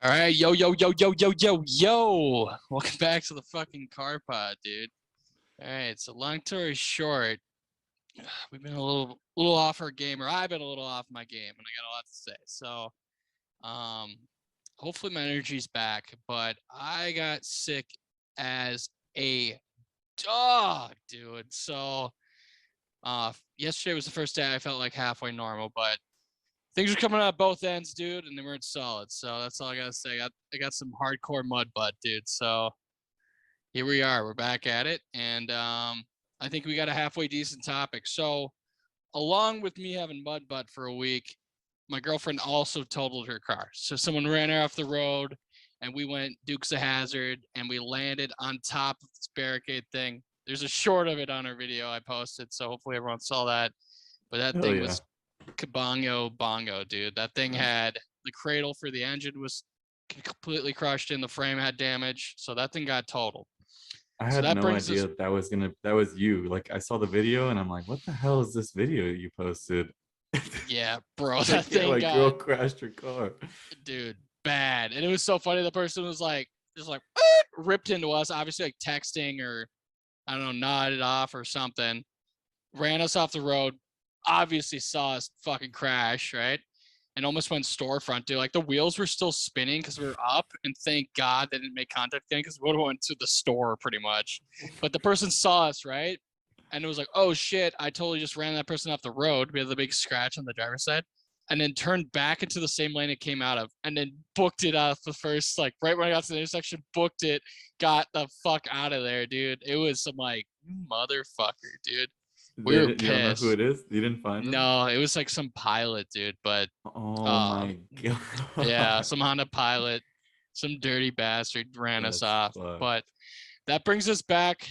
All right, yo. Welcome back to the fucking car pod, dude. All right, so long story short, we've been a little off our game, or I've been a little off my game, and I got a lot to say. So, hopefully my energy's back, but I got sick as a dog, dude. So, yesterday was the first day I felt like halfway normal, but things are coming out both ends, dude, and they weren't solid. So that's all I gotta say. I got some hardcore mud butt, dude. So here we are. We're back at it, and I think we got a halfway decent topic. So along with me having mud butt for a week, my girlfriend also totaled her car. So someone ran her off the road, and we went Dukes of Hazzard, and we landed on top of this barricade thing. There's a short of it on our video I posted, so hopefully everyone saw that. But that Hell thing yeah. was kabongo bongo, dude. That thing had the cradle for the engine was completely crushed in. The frame had damage, so that thing got totaled. I So had that no brings us, idea that was you. Like I saw the video and I'm like, what the hell is this video you posted? yeah, bro. It's That like, yeah, thing like girl got, crashed her car. dude, bad. And it was so funny. The person was like, just like ripped into us, obviously like texting or I don't know, nodded off or something. Ran us off the road. Obviously saw us fucking crash, right? And almost went storefront, dude. Like the wheels were still spinning because we were up, and thank God they didn't make contact again because we would have went to the store pretty much. But the person saw us, right? And it was like, oh shit, I totally just ran that person off the road. We had the big scratch on the driver's side. And then turned back into the same lane it came out of, and then booked it off the first, like right when I got to the intersection, booked it, got the fuck out of there, dude. It was some like motherfucker, dude. We were You don't know who pissed. it is? You didn't find them? No, it was like some pilot, dude. But Oh uh, my yeah, god. some Honda pilot, some dirty bastard ran us That's off. fucked. But that brings us back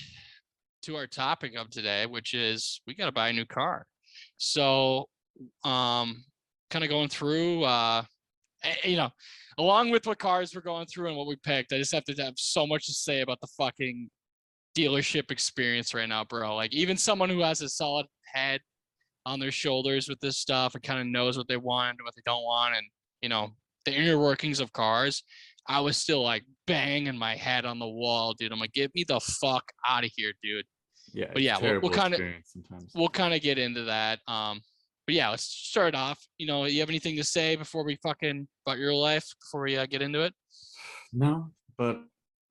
to our topic of today, which is we got to buy a new car. So, kind of going through, you know, along with what cars we're going through and what we picked, I just have to have so much to say about the fucking dealership experience right now, bro. Like even someone who has a solid head on their shoulders with this stuff and kind of knows what they want and what they don't want, and you know the inner workings of cars, I was still like banging my head on the wall, dude. I'm like, get me the fuck out of here, dude. Yeah, But it's yeah, we'll terrible kind of experience sometimes. get into that. But yeah, let's start off. You know, you have anything to say before we fucking about your life before we get into it? No, but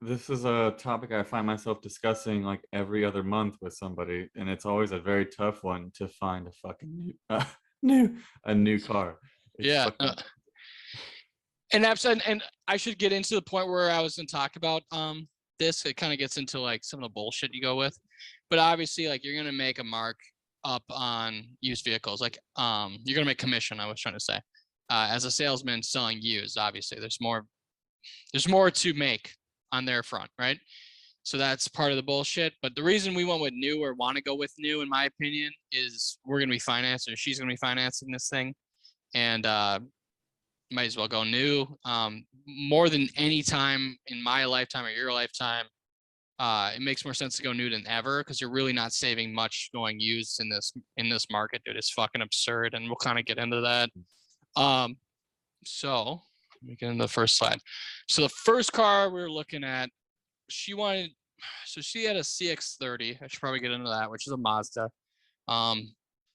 this is a topic I find myself discussing like every other month with somebody, and it's always a very tough one to find a fucking new car. It's Yeah. fucking And that's and I should get into the point where I was going to talk about this. It kind of gets into like some of the bullshit you go with, but obviously like you're going to make a mark up on used vehicles. Like you're going to make commission. I was trying to say, as a salesman selling used, obviously there's more to make on their front, right? So that's part of the bullshit. But the reason we went with new or want to go with new, in my opinion, is we're going to be financing, or she's going to be financing this thing, and might as well go new. More than any time in my lifetime or your lifetime, it makes more sense to go new than ever because you're really not saving much going used in this market, dude. It's fucking absurd, and we'll kind of get into that. So let me get into the first slide. So the first car we were looking at, she had a CX-30. I should probably get into that, which is a Mazda.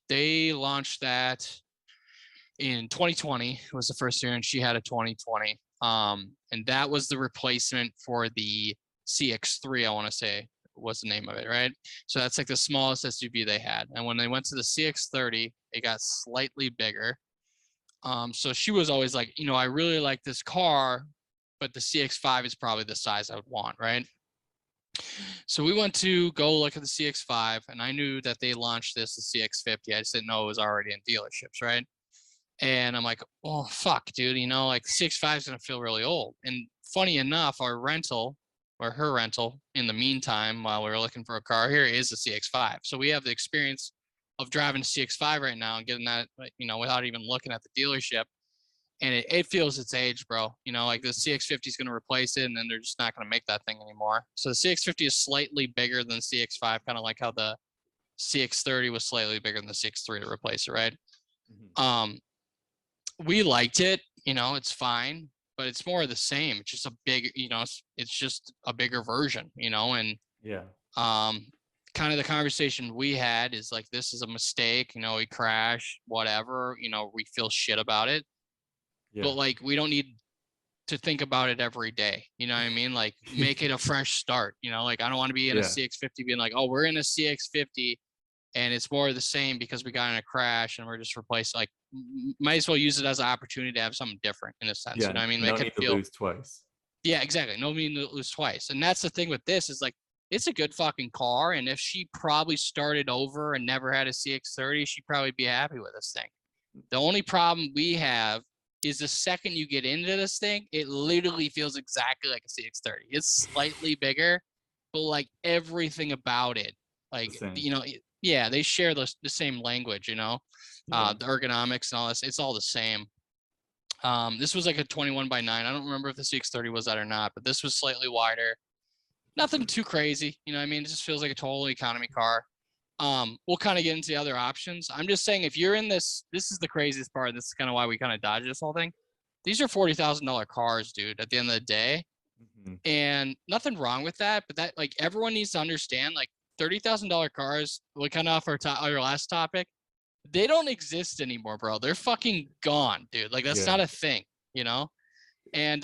They launched that in 2020. It was the first year, and she had a 2020. And that was the replacement for the CX-3, I want to say was the name of it, right? So that's like the smallest SUV they had. And when they went to the CX-30, it got slightly bigger. So she was always like, you know, I really like this car, but the CX-5 is probably the size I would want, right? So we went to go look at the CX-5, and I knew that they launched this, the CX-50. I just didn't know it was already in dealerships, right? And I'm like, oh, fuck, dude, you know, like CX-5 is going to feel really old. And funny enough, our rental, or her rental, in the meantime, while we were looking for a car here, is the CX-5. So we have the experience of driving a CX-5 right now and getting that, you know, without even looking at the dealership. And it feels its age, bro. You know, like the CX-50 is going to replace it, and then they're just not going to make that thing anymore. So the CX-50 is slightly bigger than the CX-5, kind of like how the CX-30 was slightly bigger than the CX-3 to replace it, right? Mhm. We liked it, you know, it's fine, but it's more of the same. It's just a big, it's just a bigger version, and Yeah. kind of the conversation we had is like, this is a mistake, we crash, whatever, we feel shit about it. Yeah. But like, we don't need to think about it every day. You know what I mean? Like, make it a fresh start, like, I don't want to be in a CX-50 being like, oh, we're in a CX-50 and it's more of the same because we got in a crash and we're just replaced. Like, might as well use it as an opportunity to have something different in a sense. Yeah. You know what I mean? No need to lose twice. Yeah, exactly. No need to lose twice. And that's the thing with this is like, it's a good fucking car. And if she probably started over and never had a CX-30, she'd probably be happy with this thing. The only problem we have is the second you get into this thing, it literally feels exactly like a CX-30. It's slightly bigger, but like everything about it, like, yeah, they share the same language, the ergonomics and all this, it's all the same. This was like a 21/9. I don't remember if the CX-30 was that or not, but this was slightly wider. Nothing too crazy, what I mean? It just feels like a total economy car. We'll kind of get into the other options. I'm just saying, if you're in this is the craziest part. This is kind of why we kind of dodge this whole thing. These are $40,000 cars, dude, at the end of the day. And nothing wrong with that, but that, like, everyone needs to understand, like, $30,000 cars, we kind of off our last topic, they don't exist anymore, bro. They're fucking gone, dude. Like, that's not a thing, And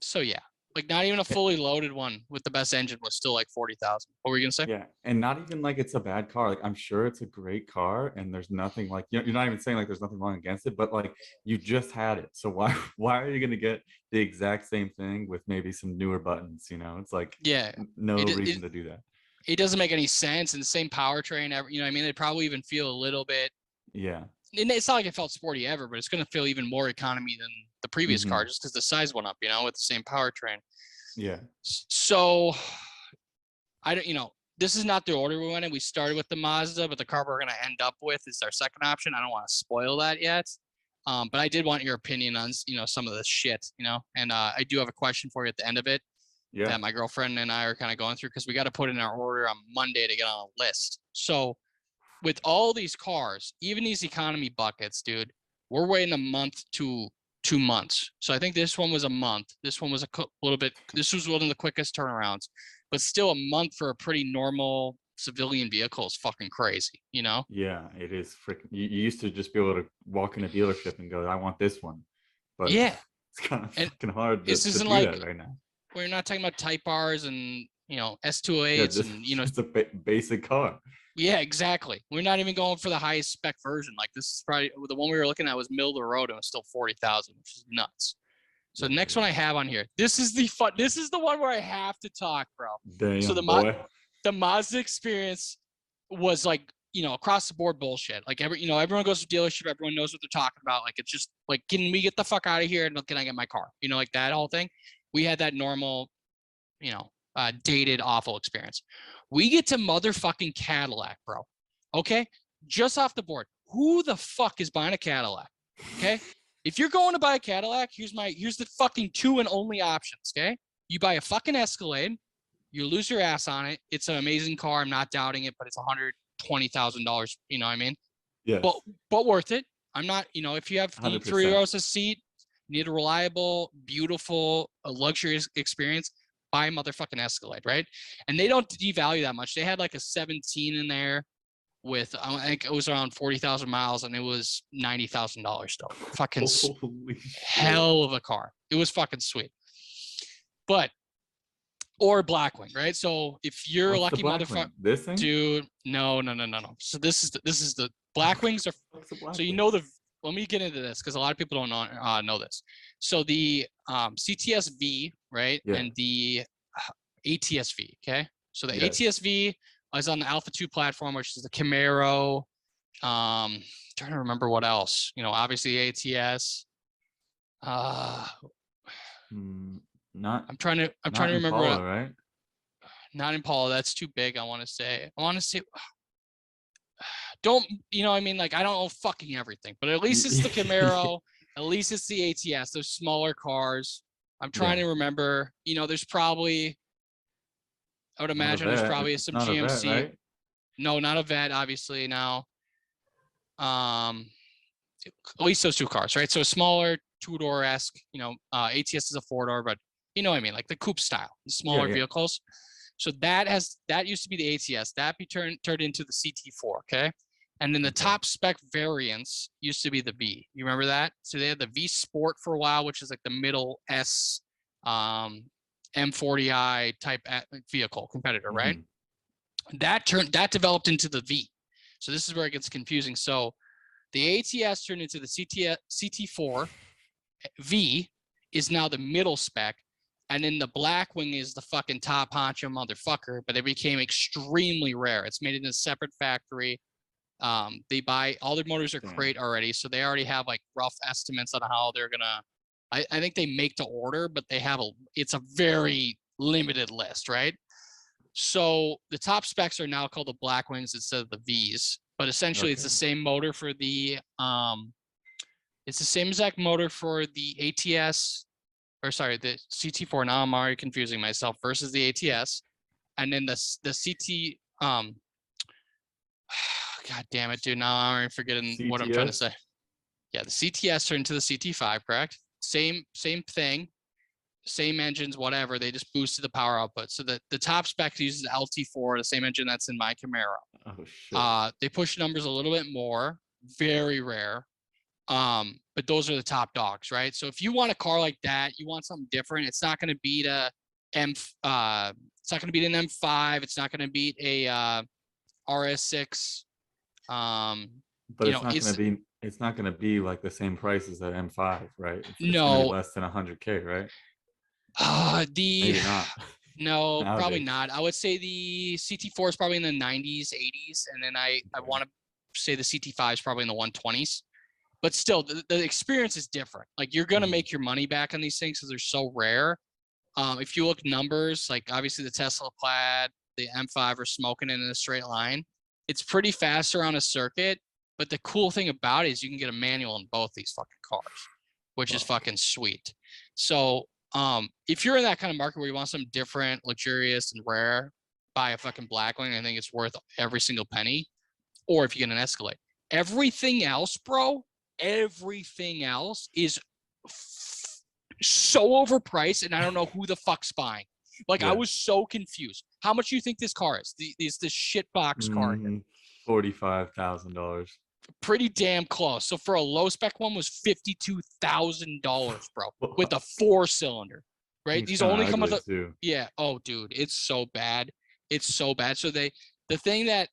so yeah, like, not even a fully loaded one with the best engine was still like 40,000. What were you gonna say? Yeah, and not even like it's a bad car. Like, I'm sure it's a great car, and there's nothing like, you're not even saying like there's nothing wrong against it, but like, you just had it, so why are you gonna get the exact same thing with maybe some newer buttons? It's like, no reason to do that. It doesn't make any sense. And the same powertrain, what I mean? It'd probably even feel a little bit. Yeah. And it's not like it felt sporty ever, but it's gonna feel even more economy than the previous car, just because the size went up, with the same powertrain. Yeah. So I don't, this is not the order we went in. We started with the Mazda, but the car we're going to end up with is our second option. I don't want to spoil that yet. But I did want your opinion on, some of this shit, and I do have a question for you at the end of it that my girlfriend and I are kind of going through, because we got to put in our order on Monday to get on a list. So with all these cars, even these economy buckets, dude, we're waiting a month to 2 months. So I think this one was a month. This one was a little bit, this was one of the quickest turnarounds, but still a month for a pretty normal civilian vehicle is fucking crazy, Yeah, it is freaking. You used to just be able to walk in a dealership and go, I want this one. But yeah, it's kind of fucking hard to do like, that right now. We're not talking about Type Rs and, S208s and, it's a basic car. Yeah, exactly. We're not even going for the highest spec version. Like, this is probably the one we were looking at was middle of the road and it was still 40,000, which is nuts. So the next one I have on here, this is the one where I have to talk, bro. Damn, so the Mazda experience was like, across the board bullshit. Like, everyone goes to dealership, everyone knows what they're talking about. Like, it's just like, can we get the fuck out of here and can I get my car? Like that whole thing. We had that normal, dated, awful experience. We get to motherfucking Cadillac, bro. Okay? Just off the board. Who the fuck is buying a Cadillac? Okay? If you're going to buy a Cadillac, here's the fucking 2 and only options, okay? You buy a fucking Escalade, you lose your ass on it. It's an amazing car. I'm not doubting it, but it's $120,000, you know what I mean? Yeah. But worth it. I'm not, if you have the 100%. 3 rows of seat, need a reliable, beautiful, luxurious experience, buy a motherfucking Escalade, right? And they don't devalue that much. They had like a 17 in there with, I think it was around 40,000 miles, and it was $90,000 still. Fucking hell of a car. It was fucking sweet. But, or Blackwing, right? So if you're a lucky motherfucker, this thing, dude, no. So this is the Blackwings are. So let me get into this because a lot of people don't know this. So the CTS-V, right, and the ATS-V, okay? So the ATS-V is on the Alpha 2 platform, which is the Camaro. Trying to remember what else. Obviously ATS. I'm trying to remember. Impala, right? Not Impala. That's too big. I want to say. Don't, I mean, like, I don't know fucking everything, but at least it's the Camaro. At least it's the ATS. Those smaller cars. I'm trying to remember. There's probably, I would imagine there's probably some GMC. Vet, right? No, not a Vet, obviously now. At least those 2 cars, right? So a smaller two-door-esque, ATS is a four-door, but you know what I mean, like the coupe style, the smaller vehicles. So that used to be the ATS. That turned into the CT4, okay? And then the top spec variants used to be the V. You remember that? So they had the V Sport for a while, which is like the middle S M40i type vehicle competitor, right? That developed into the V. So this is where it gets confusing. So the ATS turned into the CT4. V is now the middle spec. And then the Blackwing is the fucking top honcho motherfucker, but it became extremely rare. It's made in a separate factory. They buy all their motors are crate already, so they already have like rough estimates on how they're gonna. I think they make to order, but they have it's a very limited list, right? So the top specs are now called the Blackwings instead of the Vs, but essentially it's the same motor for the it's the same exact motor for the ATS, or sorry, the CT4. Now I'm already confusing myself versus the ATS, and then the CT God damn it, dude. Now I'm already forgetting what I'm trying to say. Yeah, the CTS turned into the CT5, correct? Same thing, same engines, whatever. They just boosted the power output. So the top spec uses LT4, the same engine that's in my Camaro. Oh shit. They push numbers a little bit more, very rare. But those are the top dogs, right? So if you want a car like that, you want something different. It's not going to beat a it's not going to beat an M5. It's not going to beat a RS6. But it's not gonna be like the same price as that M5, right? It's gonna be less than 100K, right? Maybe not. No, probably not. I would say the CT4 is probably in the 90s, 80s, and then I want to say the CT5 is probably in the 120s. But still, the experience is different. Like you're gonna make your money back on these things because they're so rare. If you look numbers, like obviously the Tesla Plaid, the M5 are smoking it in a straight line. It's pretty fast around a circuit, but the cool thing about it is you can get a manual in both these fucking cars, which is fucking sweet. So if you're in that kind of market where you want something different, luxurious, and rare, buy a fucking Blackwing. I think it's worth every single penny. Or if you get an Escalade. Everything else, bro, everything else is so overpriced, and I don't know who the fuck's buying. Like I was so confused. How much do you think this car is? This shit box car here? $45,000. Pretty damn close. So for a low spec one was $52,000, bro, with a 4-cylinder, right? These only come with a Oh, dude, it's so bad. It's so bad. So the thing that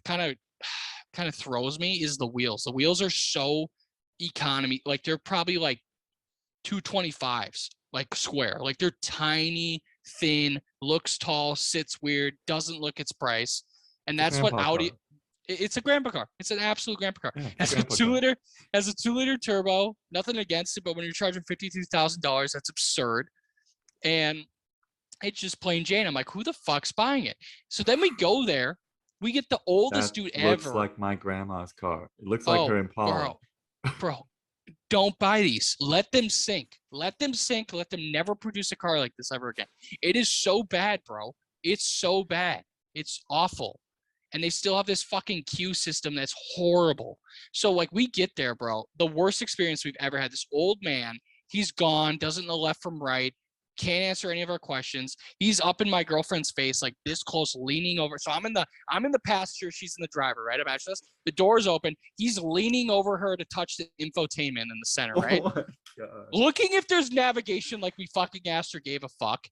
kind of throws me is the wheels. The wheels are so economy, like they're probably like 225s, like square, like they're tiny, thin, looks tall, sits weird, doesn't look its price. And that's what Audi car. It's a grandpa car. It's an absolute grandpa car. Has a 2-liter turbo, nothing against it, but when you're charging $52,000, that's absurd. And it's just plain Jane. I'm like, who the fuck's buying it? So then we go there, we get the oldest dude ever. Looks like my grandma's car. It looks like her Impala. Bro, don't buy these. Let them sink. Let them sink. Let them never produce a car like this ever again. It is so bad, bro. It's so bad. It's awful. And they still have this fucking queue system that's horrible. So like we get there, bro. The worst experience we've ever had. This old man, he's gone, doesn't know left from right, can't answer any of our questions. He's up in my girlfriend's face, like this close, leaning over. So I'm in the passenger, she's in the driver, right? Imagine this. The door's open. He's leaning over her to touch the infotainment in the center, right? Oh my God. Looking if there's navigation, like we fucking asked or gave a fuck.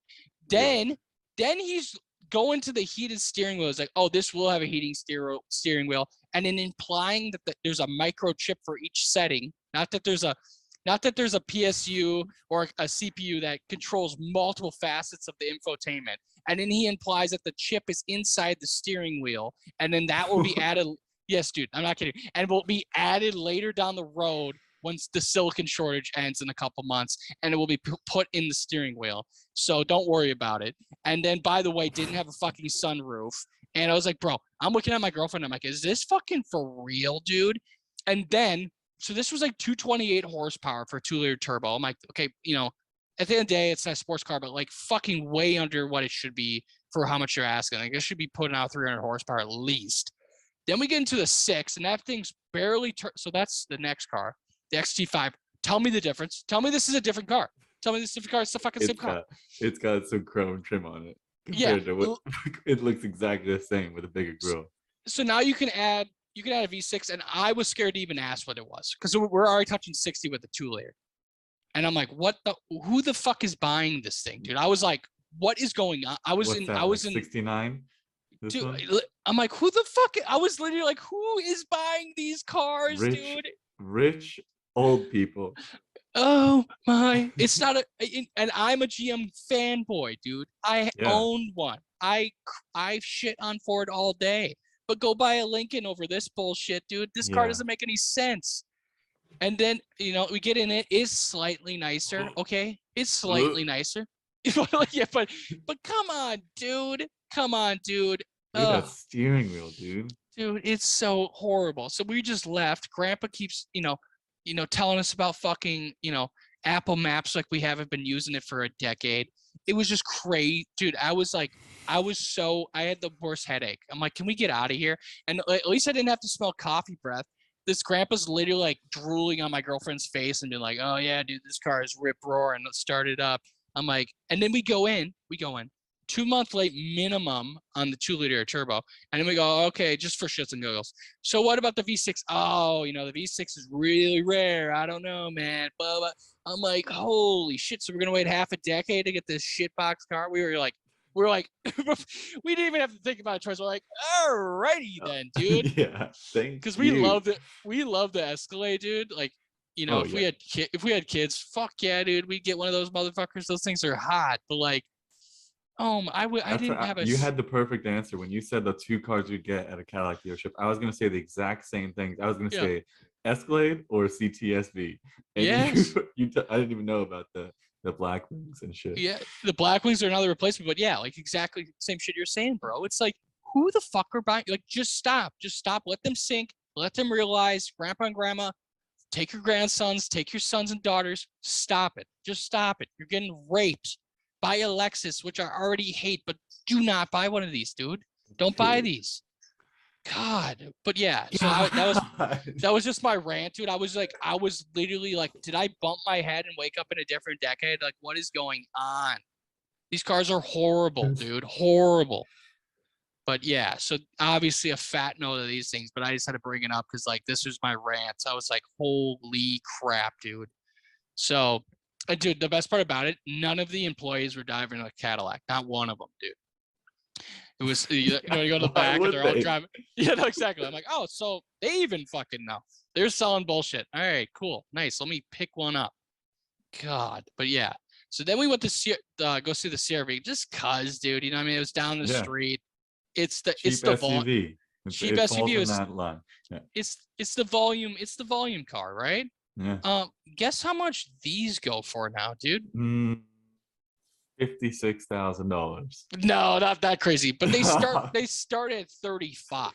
Then he's going to the heated steering wheel. It's like, oh, this will have a heating steering wheel, and then implying that there's a microchip for each setting. Not that there's a PSU or a CPU that controls multiple facets of the infotainment. And then he implies that the chip is inside the steering wheel, and then that will be added. Yes, dude, I'm not kidding. And will be added later down the road once the silicon shortage ends in a couple months, and it will be put in the steering wheel. So don't worry about it. And then, by the way, didn't have a fucking sunroof. And I was like, bro, I'm looking at my girlfriend. I'm like, is this fucking for real, dude? And then, so this was like 228 horsepower for a 2-liter turbo. I'm like, okay, at the end of the day, it's not a sports car, but like fucking way under what it should be for how much you're asking. Like it should be putting out 300 horsepower at least. Then we get into the 6, and that thing's barely so that's the next car, the XT5, Tell me the difference. Tell me this is a different car. Tell me this is a different car. It's the fucking same car. It's got some chrome trim on it Yeah. compared to what it looks exactly the same with a bigger grill. So now you can add a V6, and I was scared to even ask what it was because we're already touching 60 with a 2-liter. And I'm like, who the fuck is buying this thing, dude? I was like, what is going on? I was in 69. Dude, I'm like, who the fuck? I was literally like, who is buying these cars, dude? Rich old people. Oh my! It's not and I'm a GM fanboy, dude. I owned one. I shit on Ford all day, but go buy a Lincoln over this bullshit, dude. This car doesn't make any sense. And then we get in it. Is slightly nicer, okay? It's slightly nicer. Yeah, but come on, dude. Come on, dude. Look at that steering wheel, dude. Dude, it's so horrible. So we just left. Grandpa keeps, telling us about fucking, Apple Maps like we haven't been using it for a decade. It was just crazy. Dude, I had the worst headache. I'm like, can we get out of here? And at least I didn't have to smell coffee breath. This grandpa's literally like drooling on my girlfriend's face and being like, oh yeah, dude, this car is rip roaring. Let's start it up. I'm like, and then we go in. 2-month late minimum on the 2-liter turbo. And then we go, okay, just for shits and giggles. So what about the V6? Oh, the V6 is really rare. I don't know, man. Blah, blah. I'm like, holy shit. So we're going to wait half a decade to get this shitbox car? We were like, we didn't even have to think about a choice. We're like, alrighty then, dude. Yeah, because we loved it. We love the Escalade, dude. Like, if we had kids, fuck yeah, dude. We get one of those motherfuckers. Those things are hot. But like, I didn't have a. You had the perfect answer when you said the 2 cars you get at a Cadillac dealership. I was gonna say the exact same thing. I was gonna say Escalade or CTSV. And yes. I didn't even know about the black wings and shit. Yeah, the black wings are another replacement, but yeah, like exactly the same shit you're saying, bro. It's like, who the fuck are buying? Like, just stop. Let them sink. Let them realize, grandpa and grandma, take your grandsons, take your sons and daughters. Stop it. Just stop it. You're getting raped. Buy a Lexus, which I already hate, but do not buy one of these, dude. Don't buy these. God. But yeah, so that was just my rant, dude. I was literally like, did I bump my head and wake up in a different decade? Like, what is going on? These cars are horrible, dude. Horrible. But yeah, so obviously a fat no to these things, but I just had to bring it up because like this was my rant. So I was like, holy crap, dude. So, dude, the best part about it, none of the employees were driving a Cadillac. Not one of them, dude. It was, you go to the back and they're all driving. Yeah, no, exactly. I'm like, oh, so they even fucking know. They're selling bullshit. All right, cool. Nice. Let me pick one up. God. But yeah. So then we went to go see the CRV just cuz, dude. You know what I mean? It was down the street. It's the SUV. Cheap SUV is that line. Yeah. It's the volume car, right? Yeah. Guess how much these go for now, dude? $56,000. No, not that crazy. But they start at 35,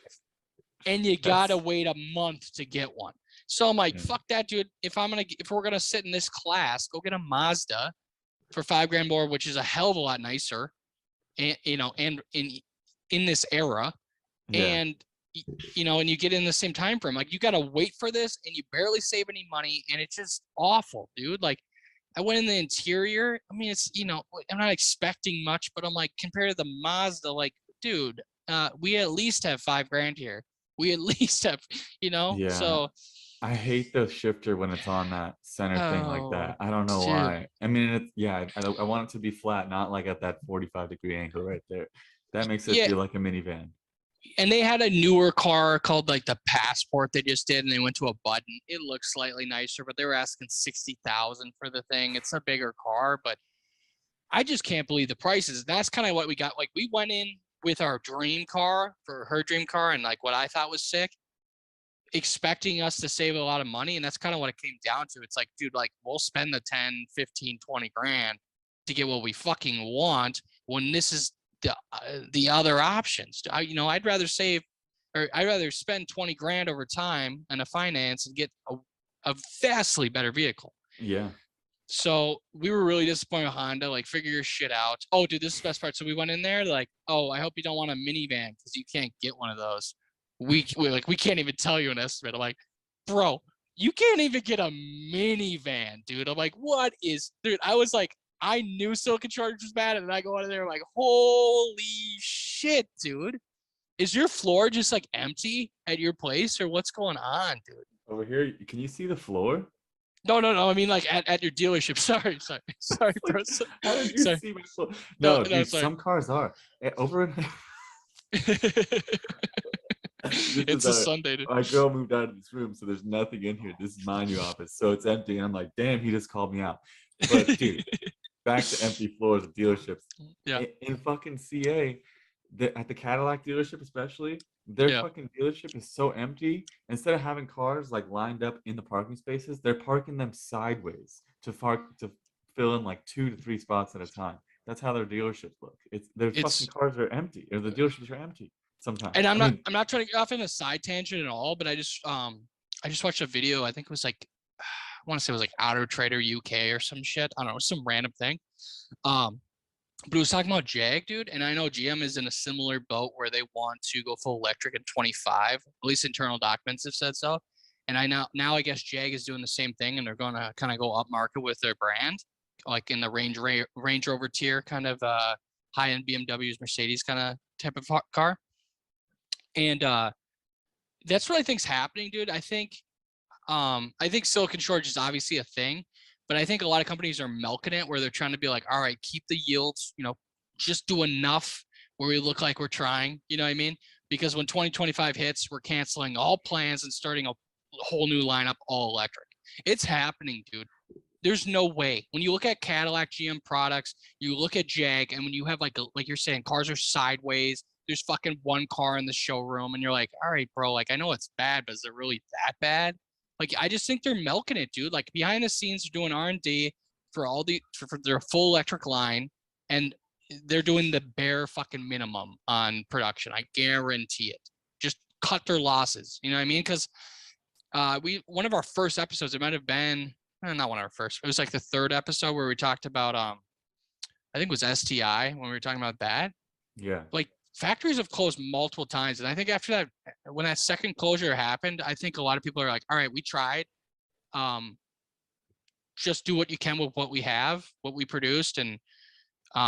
and you gotta wait a month to get one. So I'm like, fuck that, dude. If we're gonna sit in this class, go get a Mazda for $5,000 more, which is a hell of a lot nicer, and and in this era, and and you get in the same time frame. Like, you gotta wait for this, and you barely save any money, and it's just awful, dude. Like, I went in the interior. I mean, it's I'm not expecting much, but I'm like, compared to the Mazda, like, dude, we at least have $5,000 here. We at least have, Yeah. So I hate the shifter when it's on that center thing like that. I don't know why. I mean, I want it to be flat, not like at that 45-degree angle right there. That makes it feel like a minivan. And they had a newer car called like the Passport they just did, and they went to a button. It looks slightly nicer, but they were asking $60,000 for the thing. It's a bigger car, but I just can't believe the prices. That's kind of what we got. Like, we went in with our dream car for her dream car, and like what I thought was sick, expecting us to save a lot of money, and that's kind of what it came down to. It's like, dude, like, we'll spend the 10, 15, 20 grand to get what we fucking want when this is the other options. I'd rather spend 20 grand over time on a finance and get a vastly better vehicle. Yeah. So we were really disappointed with Honda. Like, figure your shit out. Oh, dude, this is the best part. So we went in there like, oh, I hope you don't want a minivan because you can't get one of those. We can't even tell you an estimate. I'm like, bro, you can't even get a minivan, dude. I'm like, what is, dude? I was like, I knew Silicon Charge was bad, and then I go out of there like, holy shit, dude. Is your floor just like empty at your place, or what's going on, dude? Over here, can you see the floor? No. I mean, like at your dealership. Sorry, Like, bro. how did you Sorry. see my floor? No, No, dude, sorry. some cars are. Over in this is It's a Sunday, dude. my girl moved out of this room, so there's nothing in here. This is my new office, so it's empty. And I'm like, damn, he just called me out. But dude, back to empty floors of dealerships. Yeah. In fucking CA, at the Cadillac dealership, especially, their Yeah. fucking dealership is so empty. Instead of having cars like lined up in the parking spaces, they're parking them sideways to fill in like 2 to 3 spots at a time. That's how their dealerships look. It's their fucking It's cars are empty, or the dealerships are empty sometimes. and I mean, I'm not trying to get off in a side tangent at all, but I just watched a video. I think it was like I want to say it was like Auto Trader UK or some shit. I don't know, some random thing. But it was talking about Jag, dude, and I know GM is in a similar boat where they want to go full electric in 25. At least internal documents have said so. And I now I guess Jag is doing the same thing, and they're going to kind of go up market with their brand, like in the Range Rover tier, kind of high end BMWs, Mercedes kind of type of car. And that's what I think's happening, dude. I think silicon shortage is obviously a thing, but I think a lot of companies are milking it where they're trying to be like, all right, keep the yields, just do enough where we look like we're trying, you know what I mean? Because when 2025 hits, we're canceling all plans and starting a whole new lineup, all electric. It's happening, dude. There's no way. When you look at Cadillac GM products, you look at Jag, and when you have like you're saying, cars are sideways, there's fucking one car in the showroom, and you're like, all right, bro, like I know it's bad, but is it really that bad? Like, I just think they're milking it, dude. Like behind the scenes, they're doing R&D for their full electric line, and they're doing the bare fucking minimum on production. I guarantee it. Just cut their losses. You know what I mean? Because one of our first episodes, it might have been not one of our first. It was like the third episode where we talked about I think it was STI when we were talking about that. yeah. Like factories have closed multiple times, and I think after that, when that second closure happened, I think a lot of people are like, all right, we tried. Just do what you can with what we have, what we produced, and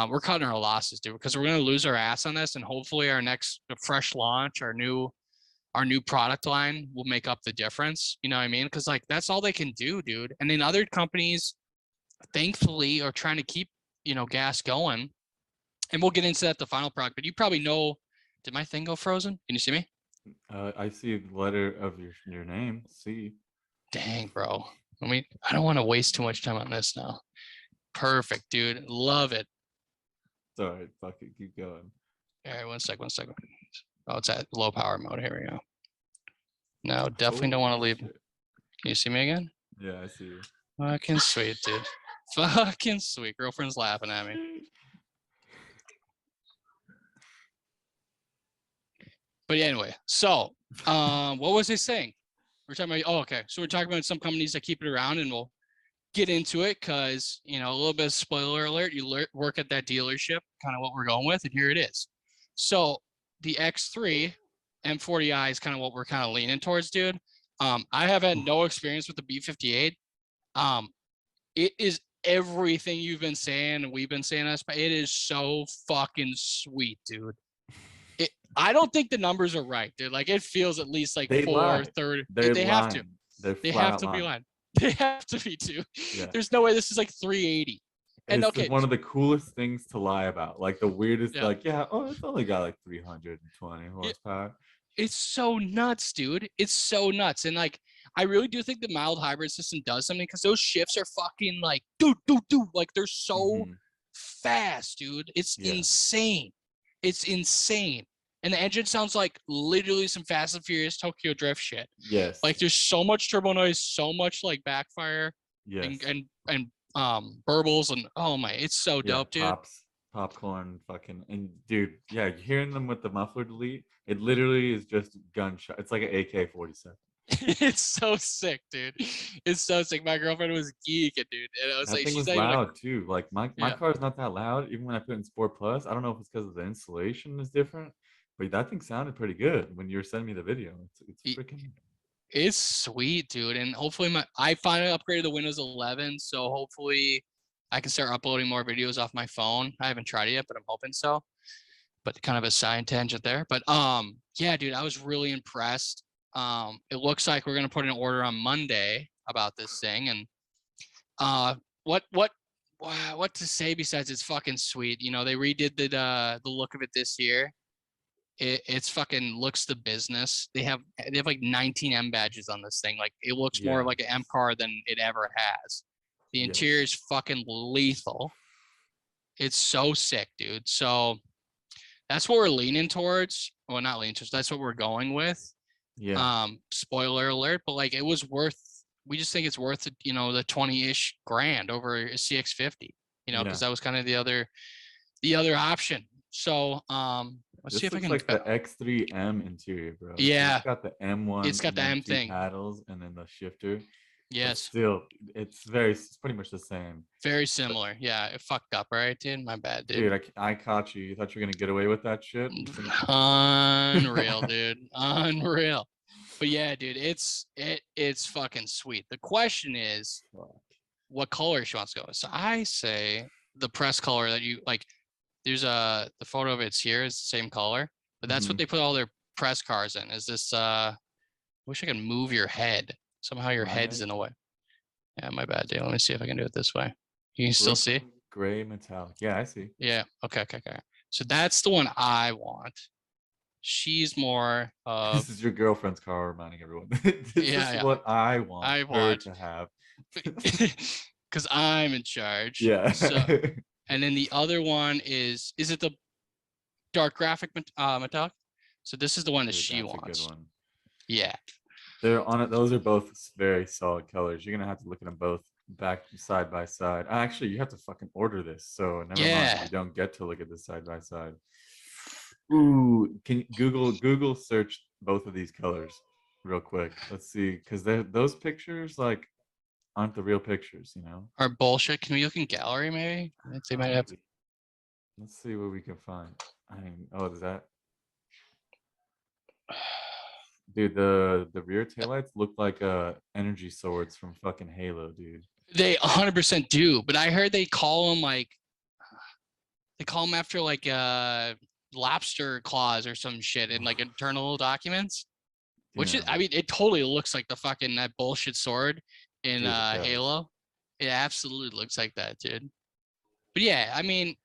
we're cutting our losses, dude, because we're going to lose our ass on this, and hopefully our next fresh launch, our new product line will make up the difference. You know what I mean? Because like that's all they can do, dude. And then other companies, thankfully, are trying to keep gas going. And we'll get into that the final product. But you probably know. Did my thing go frozen? Can you see me? I see the letter of your name. C. Dang, bro. I don't want to waste too much time on this now. Perfect, dude. Love it. Sorry, fuck it. Keep going. All right, one second. Oh, it's at low power mode. Here we go. No, definitely don't want to leave. Can you see me again? Yeah, I see you. Fucking sweet, dude. Fucking sweet. Girlfriend's laughing at me. But yeah, anyway, so what was I saying? We're talking about, okay. So we're talking about some companies that keep it around, and we'll get into it because, a little bit of spoiler alert, you work at that dealership, kind of what we're going with, and here it is. So the X3 M40i is kind of what we're kind of leaning towards, dude. I have had no experience with the B58. It is everything you've been saying and we've been saying us, but it is so fucking sweet, dude. I don't think the numbers are right, dude. Like it feels at least like they 430. They have to. They have to be lying. They have to be too. Yeah. There's no way this is like 380. And it's one of the coolest things to lie about. Like the weirdest, it's only got like 320 horsepower. It's so nuts, dude. It's so nuts. And like, I really do think the mild hybrid system does something because those shifts are fucking like, do. Like they're so fast, dude. It's insane. It's insane. And the engine sounds like literally some Fast and Furious Tokyo Drift shit. Yes. Like there's so much turbo noise, so much like backfire. Yes. And burbles and oh my, it's so dope, dude. Popcorn, fucking, and dude, yeah, hearing them with the muffler delete, it literally is just gunshot. It's like an AK-47. It's so sick, dude. It's so sick. My girlfriend was geeking, dude, and I was that like, thing she's was loud too. Like my car is not that loud, even when I put in Sport Plus. I don't know if it's because of the insulation is different, but that thing sounded pretty good when you were sending me the video. It's freaking. It's sweet, dude. And hopefully I finally upgraded the Windows 11, so hopefully I can start uploading more videos off my phone. I haven't tried it yet, but I'm hoping so. But kind of a side tangent there. But yeah, dude, I was really impressed. It looks like we're gonna put an order on Monday about this thing, and what to say besides it's fucking sweet. You know, they redid the look of it this year. It's fucking looks the business. They have like 19 M badges on this thing. Like it looks more Yeah. like an M car than it ever has. The interior is fucking lethal. It's so sick, dude. So that's what we're leaning towards. Well, not leaning towards. That's what we're going with. Yeah. Spoiler alert, but like it was worth. We just think it's worth you know, the 20-ish grand over a CX50. You know, because Yeah. that was kind of the other option. So let's see This if I looks can. like the X3M interior, bro. So Yeah, it's got the M1 it's got and the then M two thing. paddles and then the shifter. But Yes, still, it's pretty much the same. very similar. Yeah, it fucked up, right, dude? My bad, dude. Dude, I caught you. You thought you were gonna get away with that shit? Unreal, dude. Unreal. But yeah, dude, it's fucking sweet. The question is, Fuck. what color she wants to go with. So I say the press color that you like. There's the photo of it's here is the same color, but that's what Mhm. they put all their press cars in. Is this wish I could move your head. Somehow your My head's head? in the way. Yeah, my bad, dude. Let me see if I can do it this way. You can still see? Brooklyn gray metallic. Yeah, I see. Yeah. Okay. So that's the one I want. She's more This of is your girlfriend's car reminding everyone. This is yeah. what I want I her want to have. because I'm in charge. Yeah. So and then the other one is it the dark graphic metallic? So this is the one that Dude, she that's a good wants. one. Yeah. They're on it. Those are both very solid colors. You're gonna have to look at them both back side by side. Actually, you have to fucking order this. So never mind. Yeah. You don't get to look at this side by side. Ooh, can you Google search both of these colors real quick? Let's see, because those pictures like aren't the real pictures, you know? Or bullshit. Can we look in gallery maybe? They might have. Maybe. Let's see what we can find. I mean, oh, is that dude? The rear taillights look like energy swords from fucking Halo, dude. They 100% do, but I heard they call them like they call them after like lobster claws or some shit in like internal documents. Which is, Damn, I mean, it totally looks like the fucking that bullshit sword in dude, it does. Halo. It absolutely looks like that, dude. But yeah, I mean,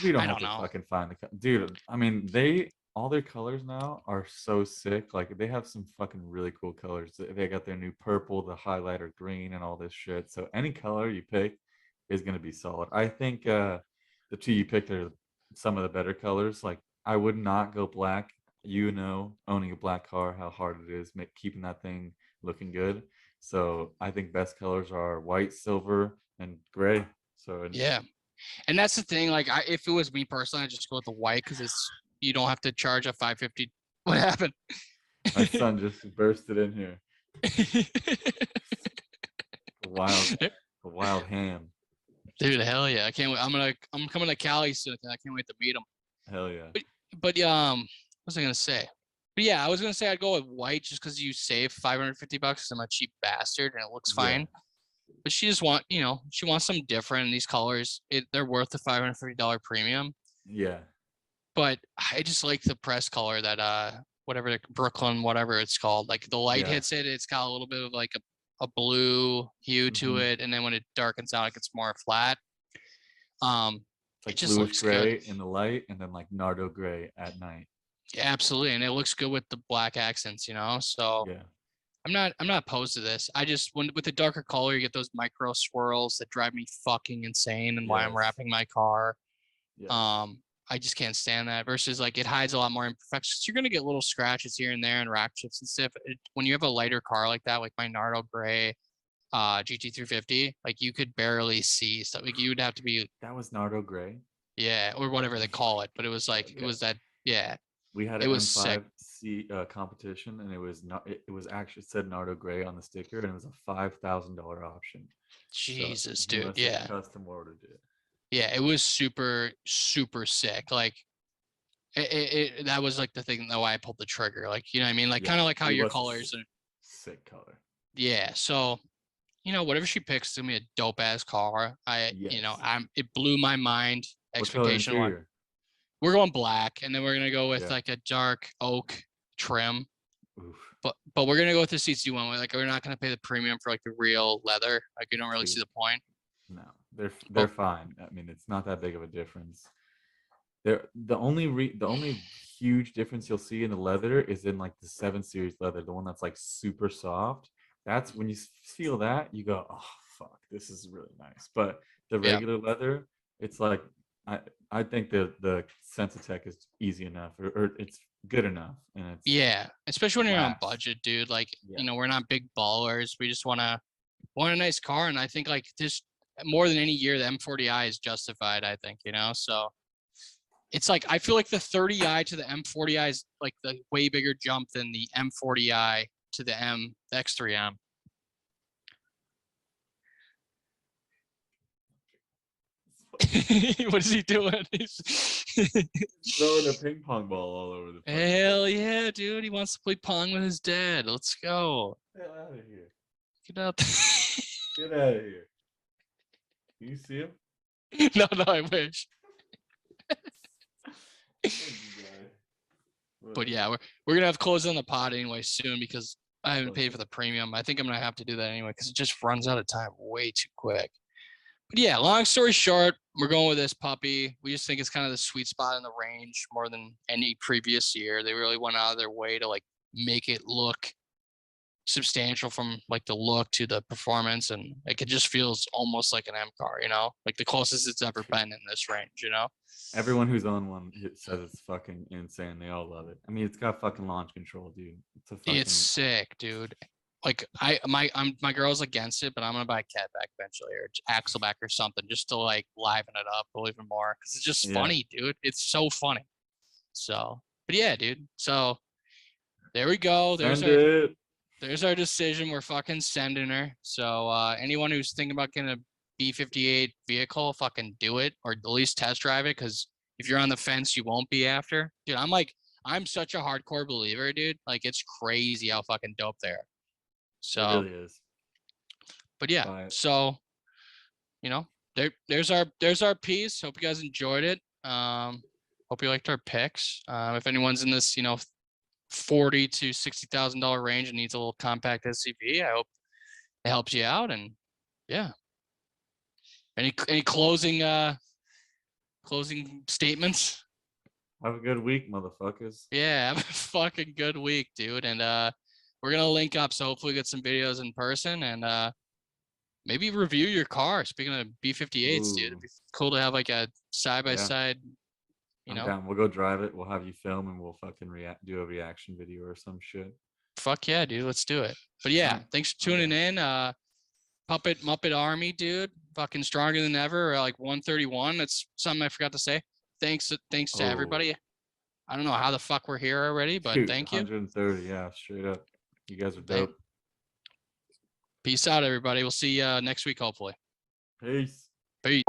We don't I have don't to know. fucking find dude. I mean, they all their colors now are so sick. Like they have some fucking really cool colors. They got their new purple, the highlighter green, and all this shit. So any color you pick is gonna be solid. I think the two you picked are some of the better colors. Like I would not go black. You know, owning a black car, how hard it is keeping that thing looking good. So I think best colors are white, silver, and gray. So Yeah, and that's the thing. Like, if it was me personally, I'd just go with the white because it's you don't have to charge a 550. What happened? my son just bursted in here. A wild ham. Dude, hell yeah! I can't wait. I'm coming to Cali soon. I can't wait to meet him. Hell yeah. But what was I gonna say? But yeah, I was gonna say I'd go with white just because you save $550 because I'm a cheap bastard and it looks Yeah. fine. But she just she wants some different in these colors. They're worth the $550 premium. Yeah. But I just like the press color that whatever Brooklyn, whatever it's called. Like the light Yeah. hits it, it's got a little bit of like a blue hue to Mhm. it, and then when it darkens out, it gets more flat. It's It like just bluish looks good. gray in the light and then like nardo gray at night. Yeah, absolutely, and it looks good with the black accents, you know. So Yeah. I'm not opposed to this. I just when with the darker color, you get those micro swirls that drive me fucking insane, and why I'm Yes. wrapping my car. Yes. I just can't stand that. Versus like it hides a lot more imperfections. You're gonna get little scratches here and there and rack chips and stuff. When you have a lighter car like that, like my Nardo Gray GT350, like you could barely see stuff. Like you would have to be That was nardo gray. yeah, or whatever they call it. But it was like it Okay. was that yeah, We had it an was sick. M5C competition, and it was not. It was actually said nardo gray on the sticker, and it was a $5,000 option. So Jesus, he dude. must have Yeah. custom ordered it. Yeah, it was super, super sick. Like that was like the thing that why I pulled the trigger. Like, you know what I mean? Like Yeah, kind of like how he your was colors are sick color. Yeah. So, whatever she picks is gonna be a dope ass car. Yes. It blew my mind. What color Expectation one. interior? We're going black, and then we're gonna go with Yeah. like a dark oak trim. Oof. But we're gonna go with the seats you want. Like we're not gonna pay the premium for like the real leather. Like you don't really see Dude. the point. No, they're But fine. I mean, it's not that big of a difference. The only huge difference you'll see in the leather is in like the 7 Series leather, the one that's like super soft. That's when you feel that you go, oh fuck, this is really nice. But the yeah, regular leather, it's like I think the Sensitech is easy enough, or it's good enough, and it's yeah. Especially when you're on lasts. budget, dude. Like Yeah. we're not big ballers. We just want a nice car, and I think like this more than any year, the M40i is justified. I think so. It's like I feel like the 30i to the M40i is like the way bigger jump than the M40i to the X3M. What is he doing? Throwing a ping pong ball all over the fucking Hell yeah, dude. He wants to play pong with his dad. Let's go. Get out of here. Get out. Get out of here. You see him? No, I wish. But yeah, we're gonna have to close on the pod anyway soon because I haven't paid for the premium. I think I'm gonna have to do that anyway because it just runs out of time way too quick. But yeah, long story short, we're going with this puppy. We just think it's kind of the sweet spot in the range more than any previous year. They really went out of their way to like make it look substantial from like the look to the performance, and like it just feels almost like an M car, like the closest it's ever been in this range, Everyone who's on one says it's fucking insane. They all love it. I mean, it's got fucking launch control, dude. It's a fucking. It's sick, dude. Like my girl's against it, but I'm gonna buy a CADILLAC eventually or Axleback or something just to like liven it up a little even more because it's just funny, dude. It's so funny. So, but yeah, dude. So there we go. There's our decision. We're fucking sending her. So anyone who's thinking about getting a B58 vehicle, fucking do it or at least test drive it because if you're on the fence, you won't be after. Dude, I'm such a hardcore believer, dude. Like it's crazy how fucking dope they are. So it really is. But yeah, so there's our piece. Hope you guys enjoyed it. Hope you liked our picks. If anyone's in this, $40,000 to $60,000 range and needs a little compact SUV, I hope it helps you out. And yeah, any closing statements? Have a good week, motherfuckers. Yeah, have a fucking good week, dude. And we're gonna link up, so hopefully get some videos in person and maybe review your car. Speaking of B58s, dude, it'd be cool to have like a side by side. I'm down. We'll go drive it. We'll have you film and we'll fucking do a reaction video or some shit. Fuck yeah, dude. Let's do it. But yeah, thanks for tuning in. Puppet Muppet Army, dude. Fucking stronger than ever. Like 131. That's something I forgot to say. Thanks to everybody. I don't know how the fuck we're here already, but thank you. 130, yeah, straight up. You guys are dope. Peace out, everybody. We'll see you next week, hopefully. Peace. Peace.